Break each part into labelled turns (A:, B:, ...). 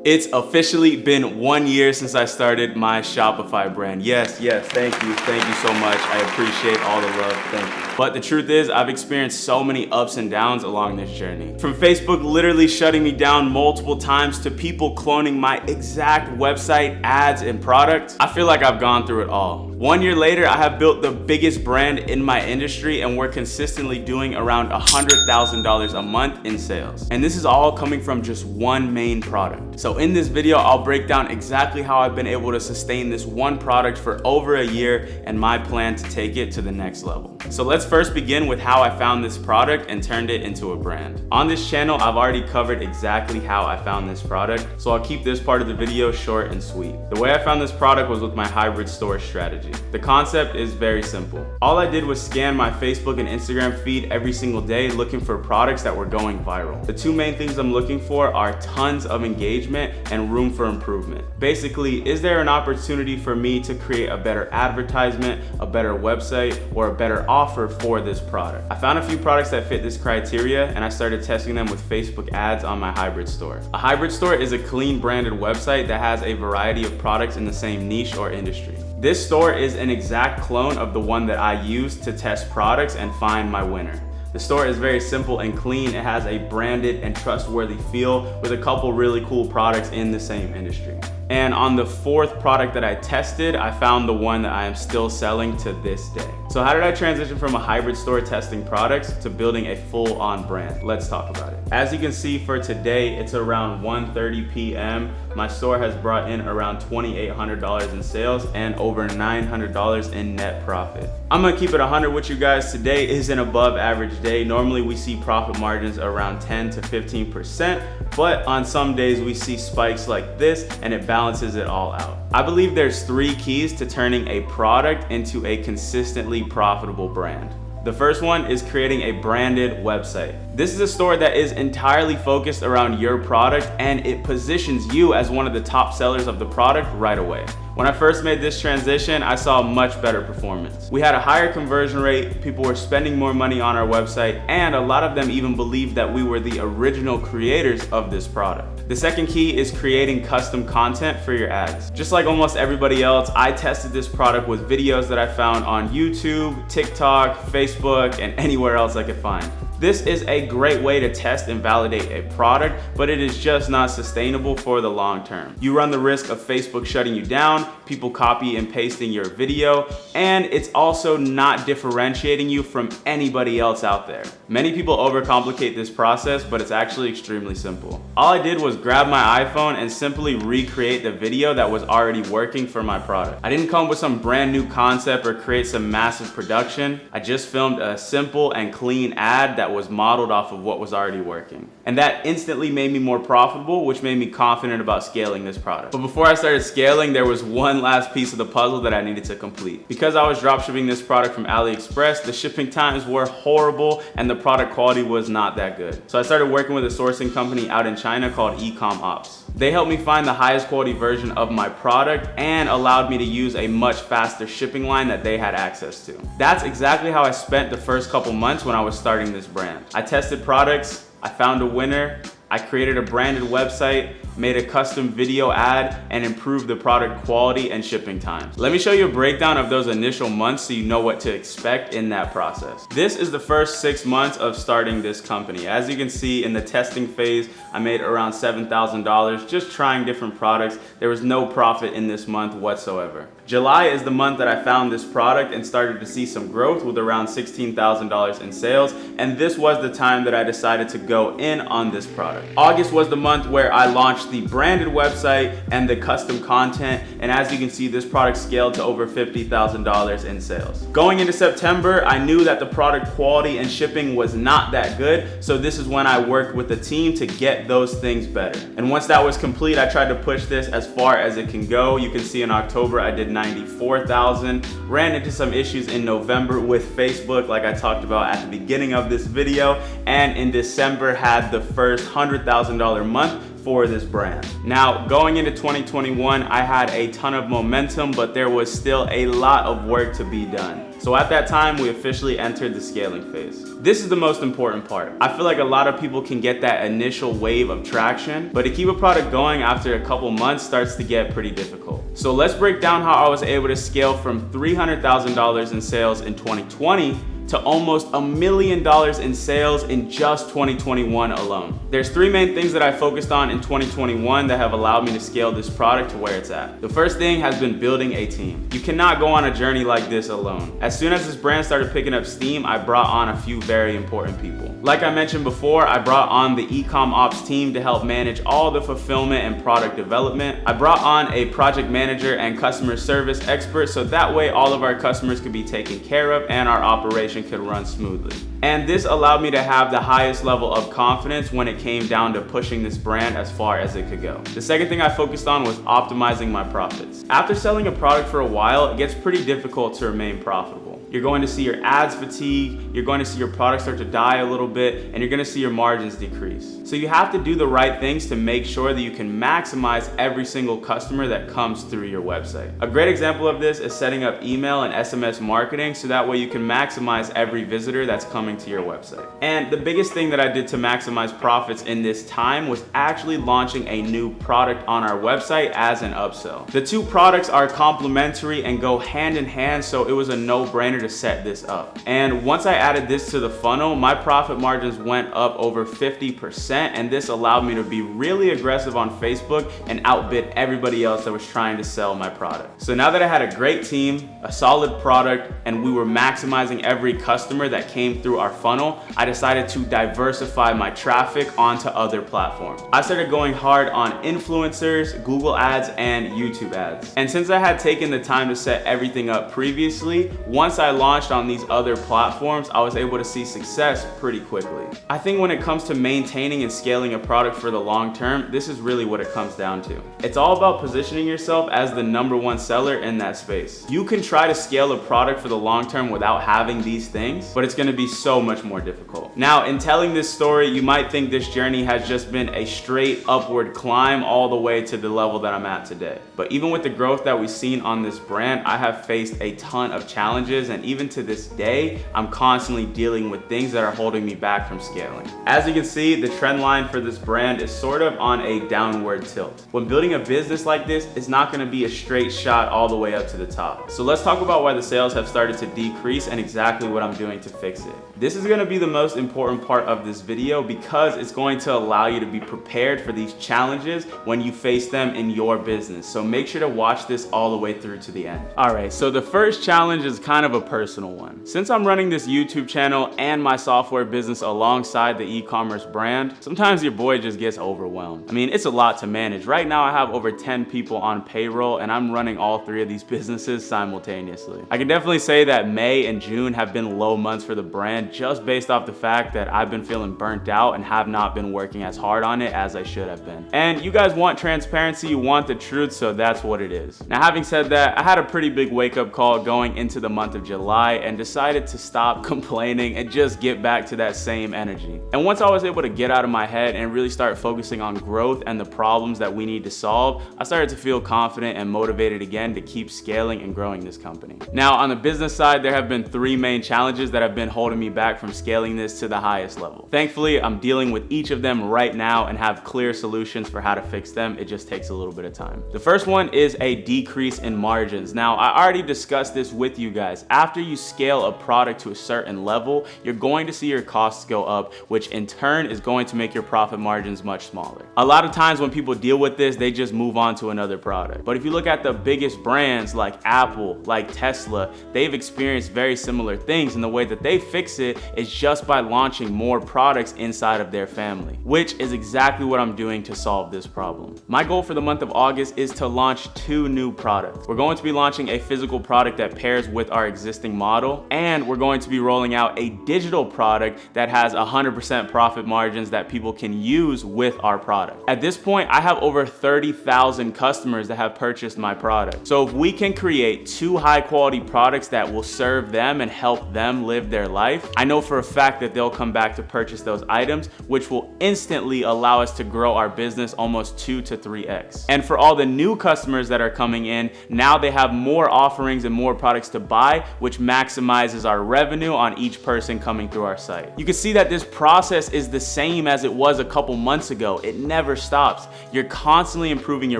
A: It's officially been 1 year since I started my Shopify brand. Yes, thank you so much. I appreciate all the love, thank you. But the truth is, I've experienced so many ups and downs along this journey. From Facebook literally shutting me down multiple times to people cloning my exact website, ads, and products, I feel like I've gone through it all. 1 year later, I have built the biggest brand in my industry, and we're consistently doing around $100,000 a month in sales. And this is all coming from just one main product. So in this video, I'll break down exactly how I've been able to sustain this one product for over a year and my plan to take it to the next level. So let's first begin with how I found this product and turned it into a brand. On this channel, I've already covered exactly how I found this product, so I'll keep this part of the video short and sweet. The way I found this product was with my hybrid store strategy. The concept is very simple. All I did was scan my Facebook and Instagram feed every single day looking for products that were going viral. The two main things I'm looking for are tons of engagement and room for improvement. Basically, is there an opportunity for me to create a better advertisement, a better website, or a better offer for this product? I found a few products that fit this criteria, and I started testing them with Facebook ads on my hybrid store. A hybrid store is a clean branded website that has a variety of products in the same niche or industry. This store is an exact clone of the one that I used to test products and find my winner. The store is very simple and clean. It has a branded and trustworthy feel with a couple really cool products in the same industry. And on the fourth product that I tested, I found the one that I am still selling to this day. So how did I transition from a hybrid store testing products to building a full-on brand? Let's talk about it. As you can see for today, it's around 1:30 p.m. My store has brought in around $2,800 in sales and over $900 in net profit. I'm gonna keep it 100 with you guys. Today is an above average day. Normally we see profit margins around 10 to 15%, but on some days we see spikes like this and it balances it all out. I believe there's 3 keys to turning a product into a consistently profitable brand. The first one is creating a branded website. This is a store that is entirely focused around your product, and it positions you as one of the top sellers of the product right away. When I first made this transition, I saw a much better performance. We had a higher conversion rate, people were spending more money on our website, and a lot of them even believed that we were the original creators of this product. The second key is creating custom content for your ads. Just like almost everybody else, I tested this product with videos that I found on YouTube, TikTok, Facebook, and anywhere else I could find. This is a great way to test and validate a product, but it is just not sustainable for the long term. You run the risk of Facebook shutting you down, people copy and pasting your video, and it's also not differentiating you from anybody else out there. Many people overcomplicate this process, but it's actually extremely simple. All I did was grab my iPhone and simply recreate the video that was already working for my product. I didn't come up with some brand new concept or create some massive production. I just filmed a simple and clean ad that was modeled off of what was already working. And that instantly made me more profitable, which made me confident about scaling this product. But before I started scaling, there was one last piece of the puzzle that I needed to complete. Because I was dropshipping this product from AliExpress, the shipping times were horrible and the product quality was not that good. So I started working with a sourcing company out in China called Ecom Ops. They helped me find the highest quality version of my product and allowed me to use a much faster shipping line that they had access to. That's exactly how I spent the first couple months when I was starting this brand. I tested products, I found a winner, I created a branded website, made a custom video ad, and improved the product quality and shipping times. Let me show you a breakdown of those initial months so you know what to expect in that process. This is the first 6 months of starting this company. As you can see in the testing phase, I made around $7,000 just trying different products. There was no profit in this month whatsoever. July is the month that I found this product and started to see some growth with around $16,000 in sales, and this was the time that I decided to go in on this product. August was the month where I launched the branded website and the custom content, and as you can see, this product scaled to over $50,000 in sales. Going into September, I knew that the product quality and shipping was not that good, so this is when I worked with the team to get those things better. And once that was complete, I tried to push this as far as it can go. You can see in October, I did 94,000, ran into some issues in November with Facebook like I talked about at the beginning of this video, and in December had the first $100,000 month for this brand. Now, going into 2021, I had a ton of momentum, but there was still a lot of work to be done. So at that time, we officially entered the scaling phase. This is the most important part. I feel like a lot of people can get that initial wave of traction, but to keep a product going after a couple months starts to get pretty difficult. So let's break down how I was able to scale from $300,000 in sales in 2020 to almost $1 million in sales in just 2021 alone. There's three main things that I focused on in 2021 that have allowed me to scale this product to where it's at. The first thing has been building a team. You cannot go on a journey like this alone. As soon as this brand started picking up steam, I brought on a few very important people. Like I mentioned before, I brought on the e-com ops team to help manage all the fulfillment and product development. I brought on a project manager and customer service expert so that way all of our customers could be taken care of and our operation could run smoothly. And this allowed me to have the highest level of confidence when it came down to pushing this brand as far as it could go. The second thing I focused on was optimizing my profits. After selling a product for a while, it gets pretty difficult to remain profitable. You're going to see your ads fatigue, you're going to see your product start to die a little bit, and you're going to see your margins decrease. So you have to do the right things to make sure that you can maximize every single customer that comes through your website. A great example of this is setting up email and SMS marketing so that way you can maximize every visitor that's coming to your website. And the biggest thing that I did to maximize profits in this time was actually launching a new product on our website as an upsell. The two products are complementary and go hand in hand, so it was a no-brainer to set this up. And once I added this to the funnel, my profit margins went up over 50%, and this allowed me to be really aggressive on Facebook and outbid everybody else that was trying to sell my product. So now that I had a great team, a solid product, and we were maximizing every customer that came through our funnel, I decided to diversify my traffic onto other platforms. I started going hard on influencers, Google ads, and YouTube ads. And since I had taken the time to set everything up previously, once I launched on these other platforms, I was able to see success pretty quickly. I think when it comes to maintaining and scaling a product for the long term, this is really what it comes down to. It's all about positioning yourself as the #1 seller in that space. You can try to scale a product for the long term without having these things, but it's gonna be so much more difficult. Now, in telling this story, you might think this journey has just been a straight upward climb all the way to the level that I'm at today. But even with the growth that we've seen on this brand, I have faced a ton of challenges, and even to this day, I'm constantly dealing with things that are holding me back from scaling. As you can see, the trend line for this brand is sort of on a downward tilt. When building a business like this, it's not gonna be a straight shot all the way up to the top. So let's talk about why the sales have started to decrease and exactly what I'm doing to fix it. This is gonna be the most important part of this video because it's going to allow you to be prepared for these challenges when you face them in your business. So make sure to watch this all the way through to the end. All right, so the first challenge is kind of a personal one. Since I'm running this YouTube channel and my software business alongside the e-commerce brand, sometimes your boy just gets overwhelmed. I mean, it's a lot to manage. Right now I have over 10 people on payroll and I'm running all three of these businesses simultaneously. I can definitely say that May and June have been low months for the brand just based off the fact that I've been feeling burnt out and have not been working as hard on it as I should have been. And you guys want transparency, you want the truth, so that's what it is. Now, having said that, I had a pretty big wake-up call going into the month of July and decided to stop complaining and just get back to that same energy. And once I was able to get out of my head and really start focusing on growth and the problems that we need to solve, I started to feel confident and motivated again to keep scaling and growing this company. Now, on the business side, there have been three main challenges that have been holding me back from scaling this to the highest level. Thankfully, I'm dealing with each of them right now and have clear solutions for how to fix them. It just takes a little bit of time. The first one is a decrease in margins. Now, I already discussed this with you guys. After you scale a product to a certain level, you're going to see your costs go up, which in turn is going to make your profit margins much smaller. A lot of times when people deal with this, they just move on to another product. But if you look at the biggest brands like Apple, like Tesla, they've experienced very similar things, and the way that they fix it is just by launching more products inside of their family, which is exactly what I'm doing to solve this problem. My goal for the month of August is to launch 2 new products. We're going to be launching a physical product that pairs with our existing model, and we're going to be rolling out a digital product that has 100% profit margins that people can use with our product. At this point, I have over 30,000 customers that have purchased my product. So if we can create 2 high quality products that will serve them and help them live their life, I know for a fact that they'll come back to purchase those items, which will instantly allow us to grow our business almost 2 to 3x. And for all the new customers that are coming in, now they have more offerings and more products to buy, which maximizes our revenue on each person coming through our site. You can see that this process is the same as it was a couple months ago. It never stops. You're constantly improving your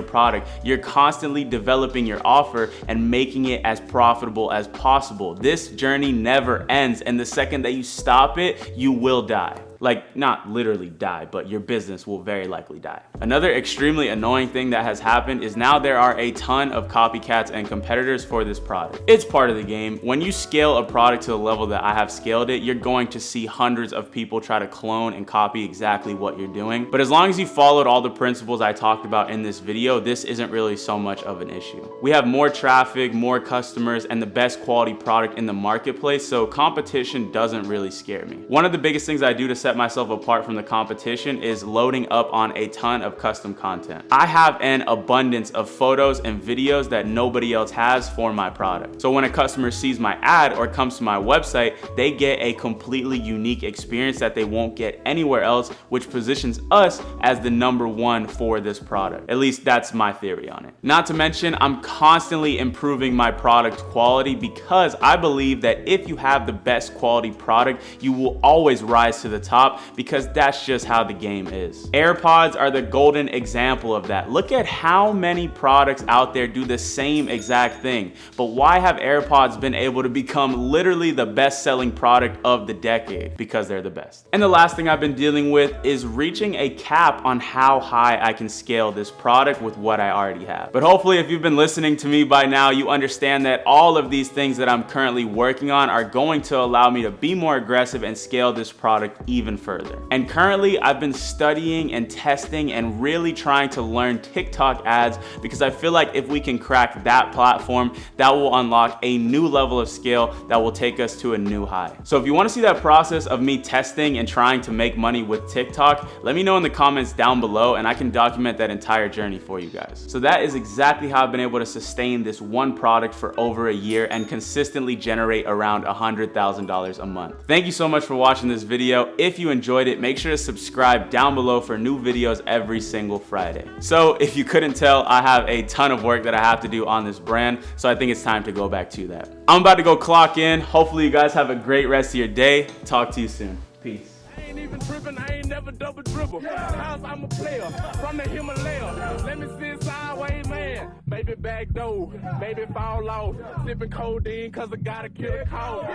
A: product. You're constantly developing your offer and making it as profitable as possible. This journey never ends, and the second that you stop it, you will die. Like, not literally die, but your business will very likely die. Another extremely annoying thing that has happened is now there are a ton of copycats and competitors for this product. It's part of the game. When you scale a product to the level that I have scaled it, you're going to see hundreds of people try to clone and copy exactly what you're doing. But as long as you followed all the principles I talked about in this video, this isn't really so much of an issue. We have more traffic, more customers, and the best quality product in the marketplace, so competition doesn't really scare me. One of the biggest things I do to set myself apart from the competition is loading up on a ton of custom content. I have an abundance of photos and videos that nobody else has for my product. So when a customer sees my ad or comes to my website, they get a completely unique experience that they won't get anywhere else, which positions us as the #1 for this product. At least that's my theory on it. Not to mention, I'm constantly improving my product quality because I believe that if you have the best quality product, you will always rise to the top, because that's just how the game is. AirPods are the golden example of that. Look at how many products out there do the same exact thing, but why have AirPods been able to become literally the best-selling product of the decade? Because they're the best. And the last thing I've been dealing with is reaching a cap on how high I can scale this product with what I already have. But hopefully, if you've been listening to me by now, you understand that all of these things that I'm currently working on are going to allow me to be more aggressive and scale this product even further. And currently, I've been studying and testing and really trying to learn TikTok ads, because I feel like if we can crack that platform, that will unlock a new level of scale that will take us to a new high. So if you want to see that process of me testing and trying to make money with TikTok, let me know in the comments down below and I can document that entire journey for you guys. So that is exactly how I've been able to sustain this one product for over a year and consistently generate around $100,000 a month. Thank you so much for watching this video. If you enjoyed it, make sure to subscribe down below for new videos every single Friday. So if you couldn't tell, I have a ton of work that I have to do on this brand, so I think it's time to go back to that. I'm about to go clock in. Hopefully you guys have a great rest of your day. Talk to you soon. Peace.
B: I ain't even tripping, I ain't never double dribble. Cause I'm a player from the Himalaya. Let me see sideways, man. Baby back door, baby fall off. Sipping codeine cause I gotta kill a cold.